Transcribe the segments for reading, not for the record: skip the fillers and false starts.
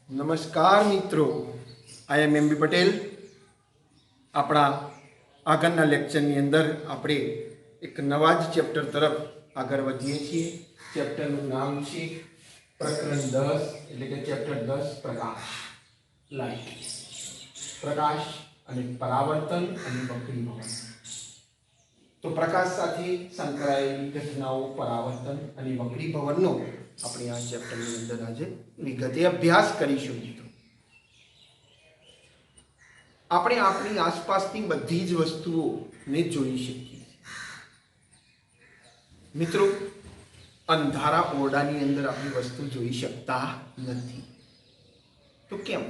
નમસ્કાર મિત્રો, આઈ એમ એમ બી પટેલ. આપણા આગળના લેક્ચરની અંદર આપણે એક નવા જ ચેપ્ટર તરફ આગળ વધીએ છીએ. ચેપ્ટરનું નામ છે પ્રકરણ 10 એટલે કે ચેપ્ટર 10 પ્રકાશ, લાઇટ. પ્રકાશ અને પરાવર્તન અને વક્રીભવન. તો પ્રકાશ સાથે સંકળાયેલી ઘટનાઓ, પરાવર્તન અને વક્રીભવનનો આપણે આ ચેપ્ટરની અંદર આજે વિગતે અભ્યાસ કરીશું. મિત્રો, આપણે આપણી આસપાસની બધી જ વસ્તુઓને જોઈ શકીએ. મિત્રો, અંધારા ઓરડાની અંદર આપણી વસ્તુ જોઈ શકતા નથી. તો કેમ?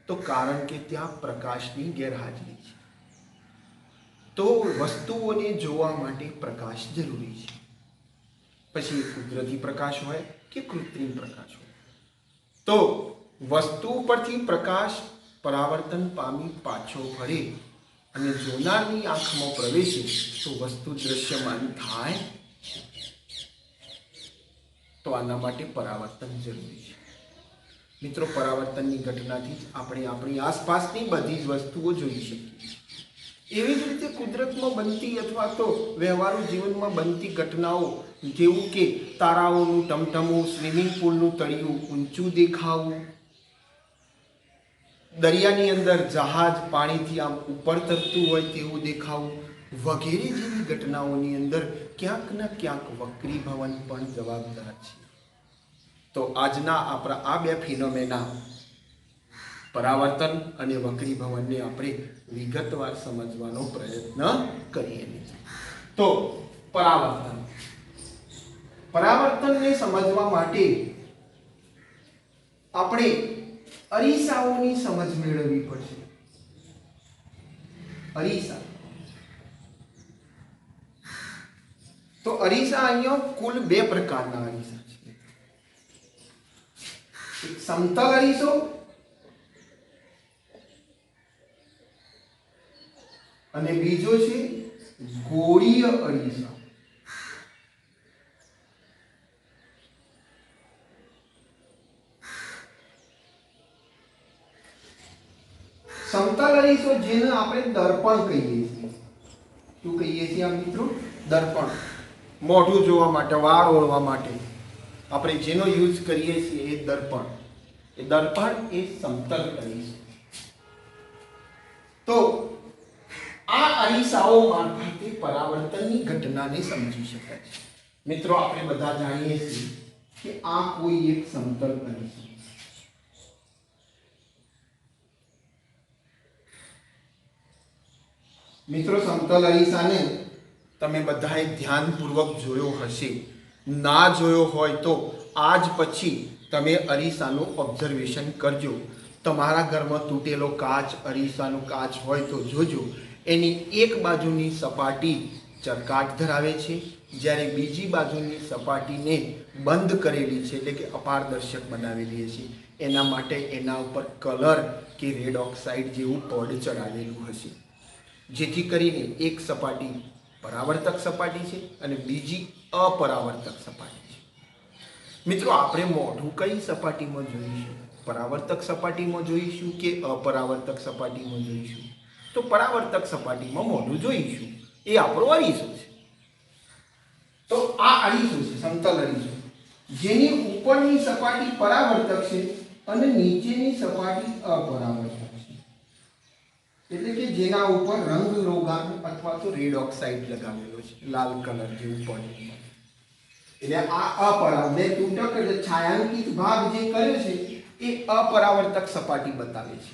તો કારણ કે ત્યાં પ્રકાશની ગેરહાજરી છે. તો વસ્તુઓને જોવા માટે પ્રકાશ જરૂરી છે. પછી કુદરતી પ્રકાશ હોય કે કૃત્રિમ પ્રકાશ હોય, તો વસ્તુ પરથી પ્રકાશ પરાવર્તન પામી પાછો ફરે અને જોનારની આંખમાં પ્રવેશે તો વસ્તુ દ્રશ્યમાન થાય. તો આના માટે પરાવર્તન જરૂરી છે. મિત્રો, પરાવર્તનની ઘટનાથી જ આપણે આપણી આસપાસની બધી જ વસ્તુઓ જોઈ શકીએ. એવી જ રીતે કુદરતમાં બનતી અથવા તો વ્યવહારુ જીવનમાં બનતી ઘટનાઓ, જેવું કે તારાઓનું ટમટમવું, સ્વિમિંગ પુલનું તળિયું ઊંચું દેખાવું, દરિયાની અંદર જહાજ પાણીથી આમ ઉપર તરતું હોય તેવું દેખાવું, વગેરે જેવી ઘટનાઓની અંદર ક્યાંક ને ક્યાંક વક્રીભવન પણ જવાબદાર છે. તો આજના આપણા આ બે ફિનોમેના, પરાવર્તન અને વક્રીભવનને આપણે વિગતવાર સમજવાનો પ્રયત્ન કરીએ. તો પરાવર્તનને સમજવા માટે આપણે અરીસાઓની સમજ મેળવવી પડશે. અરીસા. તો અરીસા અહીંયા કુલ બે પ્રકારના અરીસા છે. એક સમતલ અરીસો અને બીજો છે ગોળીય અરીસા. સમતલ અરીસો જેને આપણે દર્પણ કહીએ છીએ. શું કહીએ છીએ આ મિત્રો? દર્પણ. મોઢું જોવા માટે, વાળ ઓળવા માટે આપણે જેનો યુઝ કરીએ છીએ એ દર્પણ. એ દર્પણ એ સમતલ અરીસો. તો આ અરીસાઓ મારફતે પરાવર્તનની ઘટનાને સમજી શકાય છે. મિત્રો, આપણે બધા જાણીએ છીએ કે આ કોઈ એક સમતલ અરીસો. મિત્રો, સમતલ અરીસાને તમે બધાએ ધ્યાનપૂર્વક જોયો હશે. ના જોયો હોય તો આજ પછી તમે અરીસાનું ઓબ્ઝર્વેશન કરજો. તમારા ઘરમાં તૂટેલો કાચ, અરીસાનો કાચ હોય તો જોજો. એની એક બાજુની સપાટી ચરકાટ ધરાવે છે, જ્યારે બીજી બાજુની સપાટીને બંધ કરેલી છે, એટલે કે અપારદર્શક બનાવેલી છે. એના માટે એના ઉપર કલર કે રેડ ઓક્સાઇડ જેવું પડ ચડાવેલું હશે, જેથી કરીને એક સપાટી પરાવર્તક સપાટી છે અને બીજી અપરાવર્તક સપાટી છે. મિત્રો, આપણે મોઢું કઈ સપાટીમાં જોઈશું? પરાવર્તક સપાટીમાં જોઈશું કે અપરાવર્તક સપાટીમાં જોઈશું? તો પરાવર્તક સપાટીમાં મોઢું જોઈશું. એ આપણો અરીસો છે. તો આ અરીસો છે, સમતલ અરીસો, જેની ઉપરની સપાટી પરાવર્તક છે અને નીચેની સપાટી અપરાવર્તક છે. એટલે કે જેના ઉપર રંગ રોગાન અથવા તો રેડ ઓક્સાઇડ લગાવેલો છે, લાલ કલર જેવું પડે. એટલે આ અપરાવર્તક તૂટક એટલે છાयांकित ભાગ જે કર્યો છે એ અપરાવર્તક સપાટી બતાવે છે,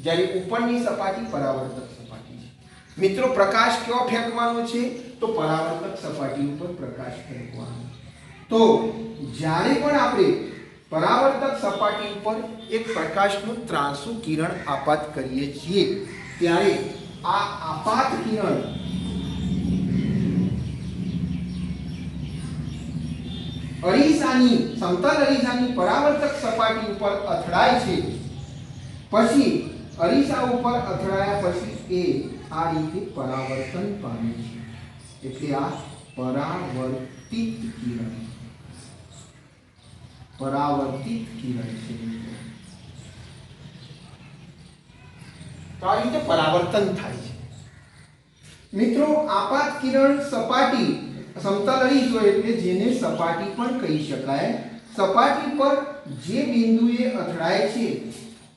જ્યારે ઉપરની સપાટી પરાવર્તક સપાટી છે. મિત્રો, પ્રકાશ કયો ફેંકવાનો છે? તો પરાવર્તક સપાટી ઉપર પ્રકાશ ફેંકવાનો. તો જ્યારે પણ આપણે પરાવર્તક સપાટી ઉપર એક પ્રકાશનું ત્રાંસુ કિરણ આપાત કરીએ છીએ, ત્યારે આ આપાત કિરણ અરીસાની, સમતલ અરીસાની પરાવર્તક સપાટી ઉપર અથડાય છે. પછી અરીસા ઉપર અથડાયા પછી એ આ રીતે પરાવર્તન પામે છે. એટલે આ પરાવર્તિત કિરણ છે. તો આ રીતે પરાવર્તન થાય છે મિત્રો। આપાત કિરણ સપાટી સમતલ અરીસો એટલે જેને સપાટી પણ કહી શકાય, સપાટી પર જે બિંદુએ અથડાય છે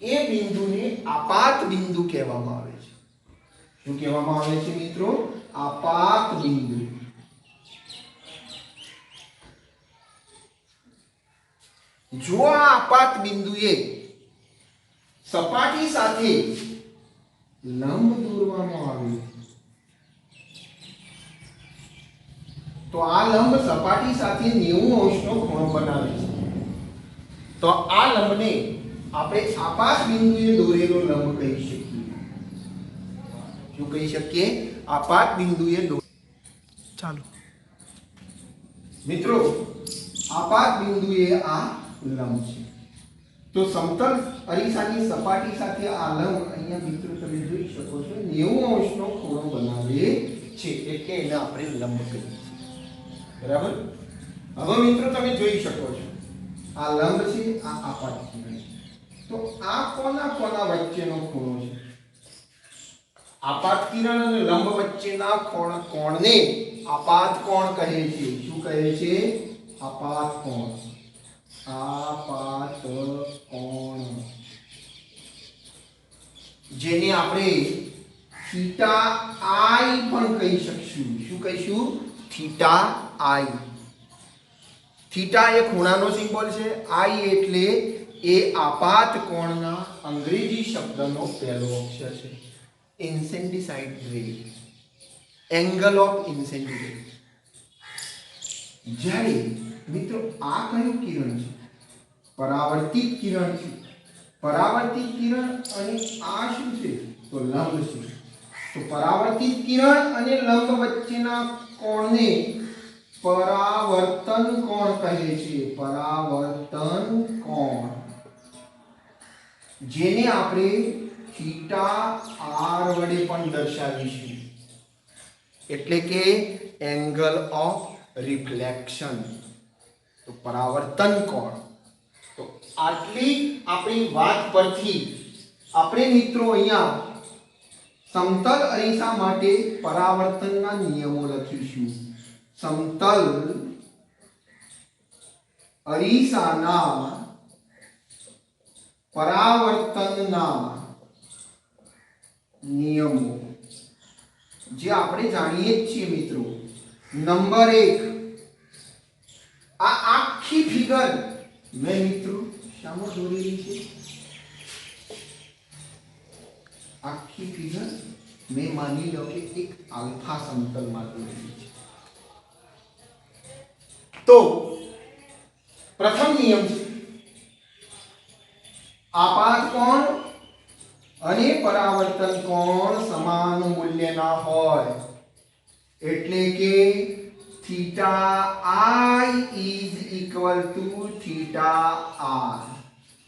એ બિંદુને આપાત બિંદુ કહેવામાં આવે છે। શું કહેવામાં આવે છે મિત્રો? આપાત બિંદુ। જો આ આપાત બિંદુએ સપાટી સાથે લંબ દોરવામાં આવે તો આ લંબ સપાટી સાથે 90 અંશનો ખૂણો બનાવે છે। તો આ લંબને આપણે આપાત બિંદુએ દોરેલો લંબ કહી શકીએ। શું કહી શકીએ? આપાત બિંદુએ ચાલો મિત્રો, આપાત બિંદુએ આ લંબ છે। તો સમતલ અરીસાની સપાટી સાથે આ લંબ અહીંયા મિત્રો તમે જોઈ શકો છો 90 અંશનો ખૂણો બનાવે છે, એટલે એને આપણે લંબ કહીએ છીએ। બરાબર। હવે મિત્રો તમે જોઈ શકો છો આ લંબ છે, આ આપાત કિરણ છે। તો આ કોના વચ્ચેનો ખૂણો છે? આપાત કિરણ અને લંબ વચ્ચેના કોણને આપાત કોણ કહે છે। શું કહે છે? આપાત કોણ। આપાત કોણ જેને આપણે થીટા આઈ પણ કહી શકશું। શું કહીશું? Theta I. થીટા એ ખૂણાનો સિમ્બોલ છે, આઈ એટલે એ આપાત કોણના અંગ્રેજી શબ્દનો પહેલો અક્ષર છે। ઇન્સેન્ડિસાઇડ રે, એંગલ ઓફ ઇન્સેન્ડિસાઇડ। જ્યારે મિત્રો આ કયું કિરણ છે? પરાવર્તિત કિરણ છે। પરાવર્તિત કિરણ અને આ શું છે? તો લંબ છે। તો પરાવર્તિત કિરણ અને લંબ વચ્ચેના કોણને પરાવર્તન કોણ કહે છે। પરાવર્તન કોણ જેને આપણે થીટા આર વડે પણ દર્શાવીશું, એટલે કે એંગલ ઓફ રિફ્લેક્શન। તો પરાવર્તન કોણ। તો આટલી આપણી વાત પરથી આપણે મિત્રો અહીંયા સમતલ અરીસા માટે પરાવર્તનના નિયમો લખીશું। સમતલ અરીસાના પરાવર્તનના નિયમો જે આપણે જાણીએ જ છીએ મિત્રો। નંબર 1, આ આખી ફિગર મેં મિત્રો શામાં દોરેલી છે? આખી ફિગર મેં માની લો કે એક આલ્ફા સમતલમાં દોરેલી છે। તો પ્રથમ નિયમ છે આપાત કોણ અને પરાવર્તન કોણ સમાન મૂલ્યના હોય, એટલે કે theta I is equal to theta R.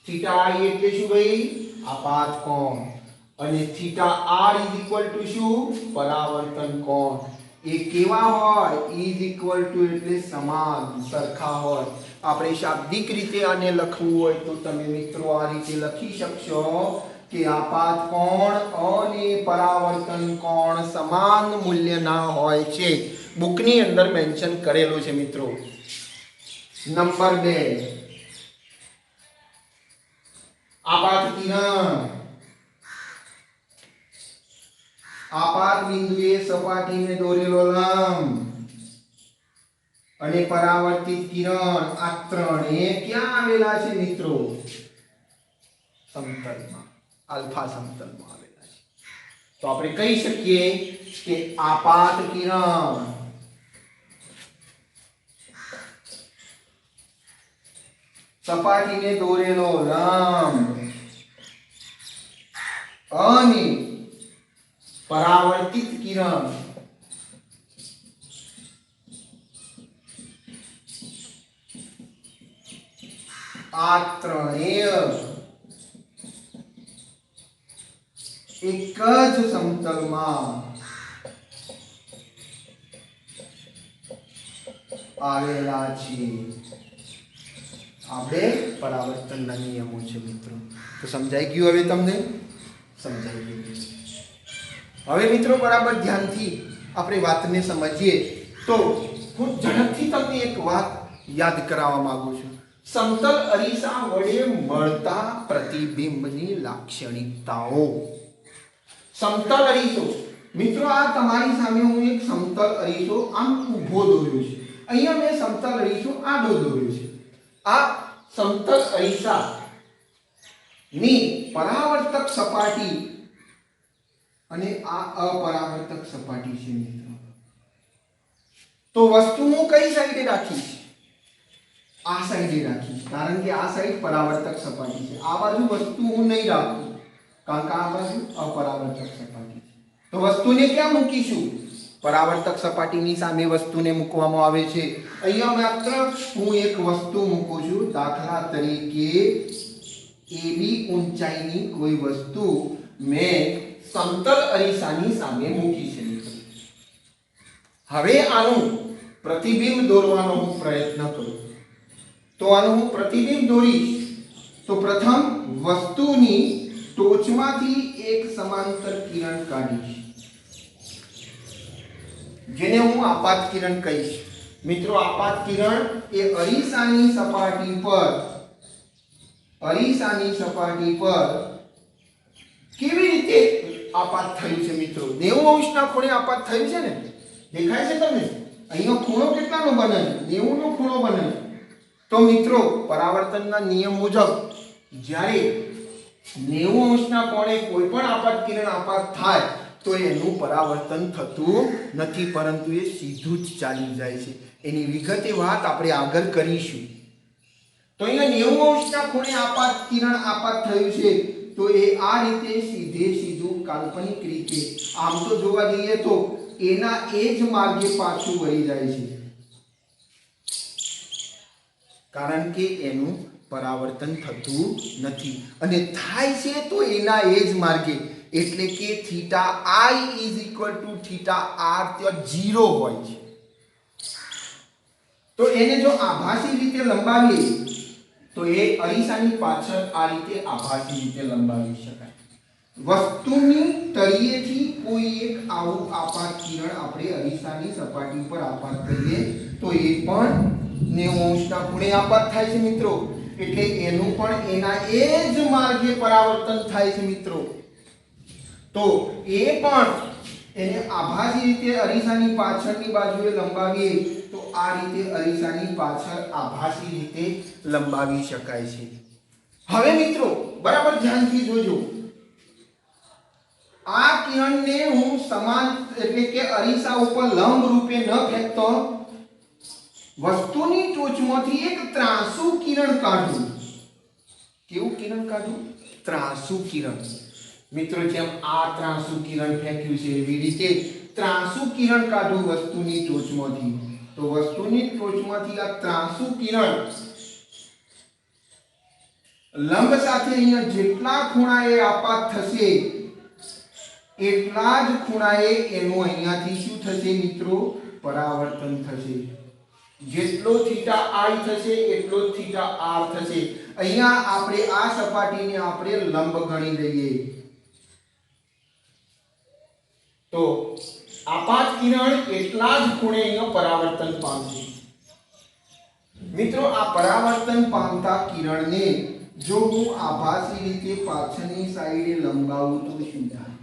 Theta I એટલે શું ભાઈ? આપાત કોણ। અને theta R is equal to શું? પરાવર્તન કોણ। એ કેવા હોય? ઇઝ ઇક્વલ ટુ એટલે સમાન, સરખા હોય। આપણે શાબ્દિક રીતે આને લખવું હોય તો તમે મિત્રો આ રીતે લખી શકશો કે આપાત કોણ અને પરાવર્તન કોણ સમાન મૂલ્યના હોય છે। બુકની અંદર મેન્શન કરેલું છે મિત્રો। નંબર 2, આપાત કિરણ આપાત બિંદુએ સપાટીને દોરેલો લંબ અને પરાવર્તિત કિરણ આ ત્રણે ક્યાં આવેલા છે મિત્રો? સમતલમાં, આલ્ફા સમતલમાં આવેલા છે। તો આપણે કહી શકીએ કે આપાત કિરણ સપાટીને દોરેલો લંબ અને પરાવર્તિત કિરણ આ ત્રણેય એક જ સમતલમાં આવેલા છે। આ બે પરાવર્તનના નિયમો છે મિત્રો। તો સમજાઈ ગયું હવે તમને? સમજાઈ ગયું છે. હવે મિત્રો બરાબર ધ્યાનથી આપણે વાતને સમજીએ તો હું ઝડપથી તમને એક વાત યાદ કરાવવા માંગુ છું. સમતલ અરીસા વડે મળતા પ્રતિબિંબની લાક્ષણિકતાઓ. સમતલ અરીસો મિત્રો, આ તમારી સામે હું એક સમતલ અરીસો આમ ઊભો દોર્યો છે. અહીંયા મેં સમતલ અરીસો આડો દોર્યો છે. આ સમતલ અરીસા ની પરાવર્તક સપાટી અને આ અપરાવર્તક સપાટી છે મિત્રો. તો વસ્તુ હું કઈ સાઈડે રાખીશ? આ સાઈડે રાખીશ, કારણ કે આ સાઈડ પરાવર્તક સપાટી છે. આ બાજુ વસ્તુ હું નહીં રાખું, કારણ કે આ બાજુ અપરાવર્તક સપાટી છે. તો વસ્તુને ક્યાં મૂકીશું? પરાવર્તક સપાટીની સામે વસ્તુને મૂકવામાં આવે છે. અહીંયા માત્ર હું એક વસ્તુ મૂકું છું. દાખલા તરીકે એબી ઊંચાઈની કોઈ વસ્તુ મેં સમતલ અરીસાની સામે મૂકી છે. હવે આનું પ્રતિબિંબ દોરવાનો હું પ્રયત્ન કરું. તો આનું હું પ્રતિબિંબ દોરીશ તો પ્રથમ વસ્તુની ટોચમાંથી એક સમાંતર કિરણ કાઢીશ, જેને હું આપાત કિરણ કહીશ. મિત્રો, આપાત કિરણ એ અરીસાની સપાટી પર કેવી રીતે આપાત થયું છે મિત્રો? 90 અંશના ખૂણે આપાત થયું છે ને, દેખાય છે તમને? અહીંયા ખૂણો કેટલાનો બને છે? 90 નો ખૂણો બને છે. તો મિત્રો, પરાવર્તનના નિયમ મુજબ જ્યારે 90 અંશના કોણે કોઈ પણ આપાત કિરણ આપાત થાય તો એનું પરાવર્તન થતું નથી, પરંતુ એ સીધું જ ચાલી જાય છે. એની વિગતે વાત આપણે આગળ કરીશું. તો અહીંયા 90 અંશના ખૂણે આપાત કિરણ આપાત થયું છે, તો એ આ રીતે સીધું કાલ્પનિક રીતે આમ તો જોવા જઈએ તો એના એ જ માર્ગે પાછું વળી જાય છે, કારણ કે એનું પરાવર્તન થતું નથી. અને થાય છે તો એના એ જ માર્ગે, એટલે કે થીટા i = થીટા r ત્યાં 0 હોય છે. તો એને જો આભાસી રીતે લંબાવીએ તો એ અરીસાની પાછળ આ રીતે આભાસી રીતે લંબાવી શકાય. વસ્તુની તળિયેથી કોઈ એક આવું આપાત કિરણ આપણે અરીસાની સપાટી પર આપાત કરીએ તો એ પણ 90 અંશના ખૂણે આપાત થાય છે મિત્રો. એટલે એનું પણ એના એ જ માર્ગે પરાવર્તન થાય છે મિત્રો. તો એ પણ એને આભાસી રીતે અરીસાની પાછળની બાજુએ લંબાવીએ તો આ રીતે અરીસાની પાછળ આભાસી રીતે લંબાવી શકાય છે. હવે મિત્રો બરાબર ધ્યાનથી જોજો. આ કિરણને હું સમાન એટલે કે અરીસા ઉપર લંબ રૂપે ન ફેંકતો વસ્તુની ટોચમાંથી એક ત્રાંસુ કિરણ કાઢું. કેવું કિરણ કાઢું? ત્રાંસુ કિરણ. મિત્રો, જેમ આ ત્રાંસુ કિરણ ફેંક્યું છે એવી રીતે ત્રાંસુ કિરણ કાઢું વસ્તુની ટોચમાંથી. તો વસ્તુની ટોચમાંથી આ ત્રાંસુ કિરણ લંબ સાથે અહીંયા જેટલા ખૂણાએ આપાત થશે એટલા જ ખૂણાએ એનું અહીંયાથી શું થશે મિત્રો? પરાવર્તન થશે. જેટલો થીટા i થશે એટલો જ થીટા r થશે. અહીંયા આપણે આ સપાટીને આપણે લંબ ગણી લઈએ તો આપાત કિરણ એટલા જ ખૂણે અહીંયા પરાવર્તન પામશે. મિત્રો, આ પરાવર્તન પામતા કિરણને જો હું આભાસી રીતે પાછળની સાઈડે લંબાવું તો શું થાય?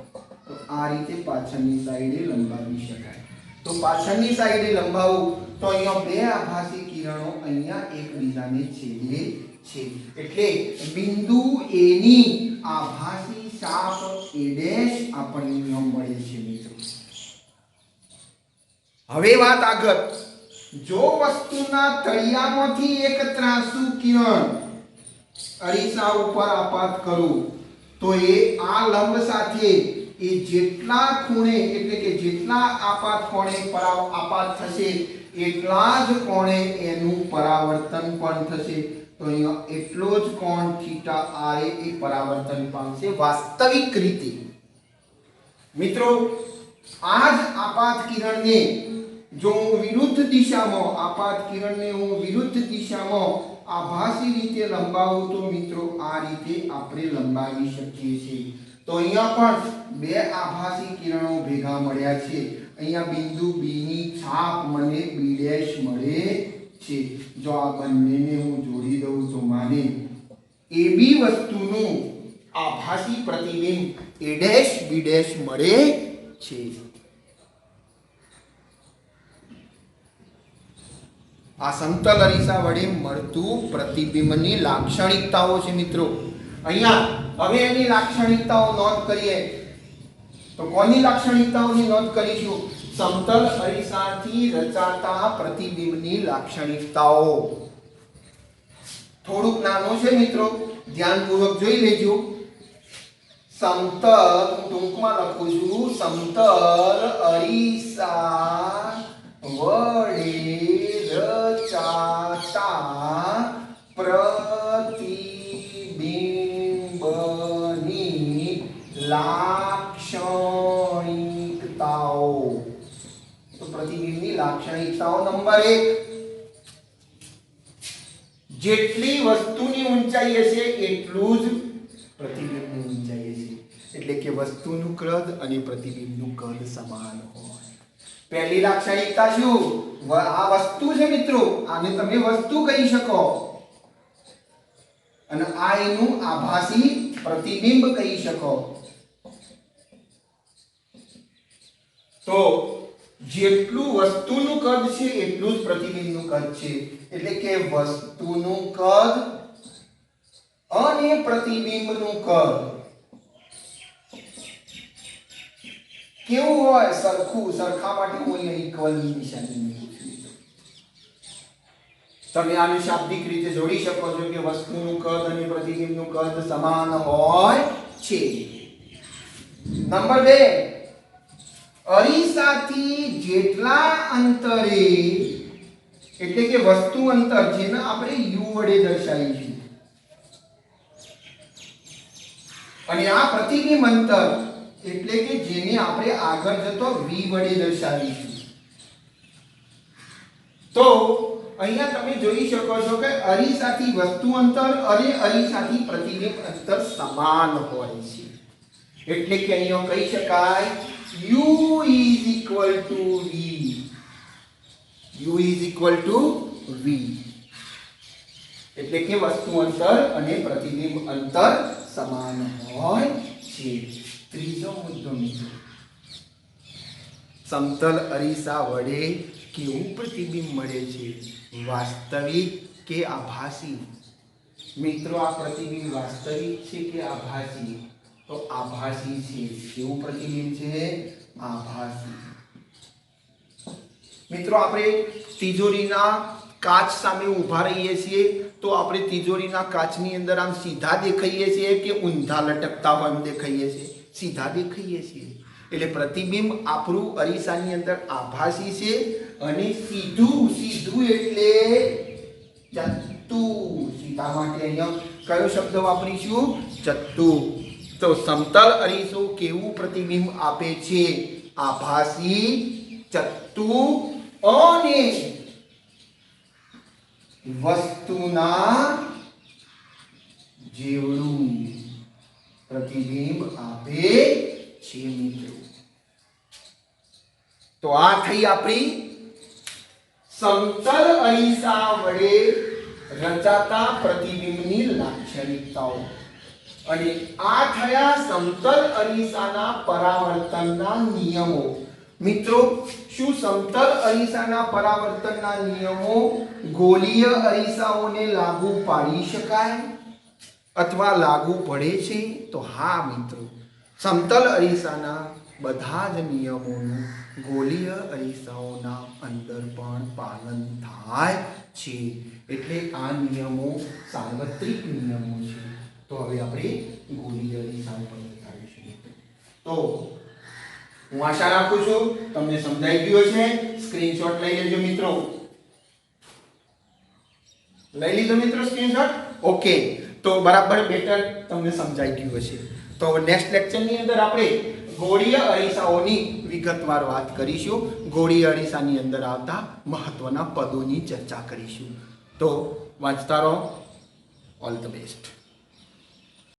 તો આ રીતે પાછળની સાઈડે લંબાવી શકાય. તો પાછળની સાઈડે લંબાવું તો અહીંયા બે આભાસી કિરણો અહીંયા એકબીજાને છેદે છે, એટલે બિંદુ A ની આભાસી ચાપ A' આપણને મળે છે મિત્રો. હવે વાત આગળ. જો વસ્તુના તળિયામાંથી એક ત્રાંસુ કિરણ અરીસા ઉપર આપાત કરું તો એ આ લંબ સાથે એ જેટલા ખૂણે એટલે કે જેટલા આપાત કોણે આપાત થશે એટલા જ કોણે એનું પરાવર્તન પણ થશે. તો અહીંયા એટલો જ કોણ થીટા r એ પરાવર્તન પામશે વાસ્તવિક રીતે. મિત્રો, આ જ આપાત કિરણને જો હું વિરુદ્ધ દિશામાં આપાત કિરણને હું વિરુદ્ધ દિશામાં આભાસી રીતે લંબાવું તો મિત્રો આ રીતે આપણે લંબાવી શકીએ છીએ. તો અહીંયા પણ બે આભાસી કિરણો ભેગા મળ્યા છે. અહીંયા બિંદુ B ની છાપ મને B' મળે છે. જો આ બંનેને હું જોડી દઉં તો મને AB વસ્તુનું આભાસી પ્રતિબિંબ A', B' મળે છે. આ સમતલ અરીસા વડે મળતું પ્રતિબિંબની લાક્ષણિકતાઓ છે મિત્રો. અહીંયા હવે એની લાક્ષણિકતાઓ નોંધ કરીએ તો કોની લાક્ષણિકતાઓની નોંધ કરીશું? સમતલ અરીસાથી રચાતા પ્રતિબિંબની લાક્ષણિકતાઓ. થોડુંક નાનું છે મિત્રો, ધ્યાનપૂર્વક જોઈ લેજો. સમતલ, ટૂંકમાં લખું છું, સમતલ અરીસા વડે રચાતા પ્રતિબિંબની લાક્ષણિકતાઓ. તો પ્રતિબિંબની લાક્ષણિકતાઓ નંબર 1, જેટલી વસ્તુની ઊંચાઈ હશે એટલું જ પ્રતિબિંબની ઊંચાઈ હશે. એટલે કે વસ્તુનું કદ અને પ્રતિબિંબનું કદ સમાન હોય. પહેલી લાક્ષણિકતા શું? આ વસ્તુ છે મિત્રો, આને તમે વસ્તુ કહી શકો અને આ એનું આભાસી પ્રતિબિંબ કહી શકો. તો જેટલું વસ્તુનું કદ છે એટલું જ પ્રતિબિંબનું કદ છે. એટલે કે વસ્તુનું કદ અને પ્રતિબિંબનું કદ કેવું હોય? સરખું. સરખા માટે હું અહીં ઇક્વલની નિશાની મૂકું છું. તમે આને શાબ્દિક રીતે જોડી શકો છો કે વસ્તુનું કદ અને પ્રતિબિંબનું કદ સમાન હોય છે. નંબર 2, અરીસાથી જેટલા અંતરે, એટલે કે વસ્તુ અંતર જેને આપણે u વડે દર્શાવીશું, અને આ પ્રતિબિંબ અંતર એટલે કે જેને આપણે આગળ જતો v વડે દર્શાવીશું. તો અહીંયા તમે જોઈ શકો છો કે અરીસાથી વસ્તુ અંતર અને અરીસાથી પ્રતિબિંબ અંતર સમાન હોય છે. એટલે કે અહીંયા કહી શકાય u is equal to v. u is equal to v. એટલે કે વસ્તુ અંતર અને પ્રતિબિંબ અંતર સમાન હોય છે. ત્રીજો મુદ્દો મિત્રો, સમતલ અરીસા વડે કેવું પ્રતિબિંબ મળે છે? વાસ્તવિક કે આભાસી? મિત્રો આ પ્રતિબિંબ વાસ્તવિક છે કે આભાસી? તો આભાસી છે. કેવું પ્રતિબિંબ છે? આભાસી. મિત્રો આપણે તિજોરીના કાચ સામે ઊભા રહીએ છીએ તો આપણે તિજોરીના કાચની અંદર આમ સીધા દેખાઈએ છીએ કે ઊંધા લટકતા હોય એમ દેખાઈએ છીએ? સીધા દેખાઈએ છીએ. એટલે પ્રતિબિંબ આપણું અરીસાની અંદર આભાસી છે અને સીધું. સીધું એટલે ચત્તુ. સીધા માટે અહીંયા કયો શબ્દ વાપરીશું? ચત્તુ. તો સમતલ અરીસો કેવું પ્રતિબિંબ આપે છે? આભાસી, ચત્તુ અને વસ્તુના જેવડું પ્રતિબિંબ આપે છે મિત્રો. તો આ થઈ આપણી સમતલ અરીસા વડે રચાતા પ્રતિબિંબની લાક્ષણિકતાઓ. અને આ થયા સમતલ અરીસાના પરાવર્તનના નિયમો. મિત્રો શું સમતલ અરીસાના પરાવર્તનના નિયમો ગોળીય અરીસાઓને લાગુ પાડી શકાય અથવા લાગુ પડે છે? તો હા મિત્રો, સમતલ અરીસાના બધા જ નિયમોનું ગોળીય અરીસાઓના અંદર પણ પાલન થાય છે. એટલે આ નિયમો સાર્વત્રિક નિયમો છે. તો હવે આપણે ગોળીય અરીસા પર બતાવીશું. તો હું આશા રાખું છું તમને સમજાઈ ગયું છે. સ્ક્રીનશોટ લઈ લેજો મિત્રો. લઈ લીધો મિત્રો સ્ક્રીનશોટ? ઓકે, તો બરાબર બેટર તમને સમજાઈ ગયું હશે. તો નેક્સ્ટ લેક્ચરની અંદર આપણે ગોળીય અરીસાઓની વિગતવાર વાત કરીશું. ગોળીય અરીસાની અંદર આવતા મહત્વના પદોની ચર્ચા કરીશું. તો વાંચતા રહો. All the best.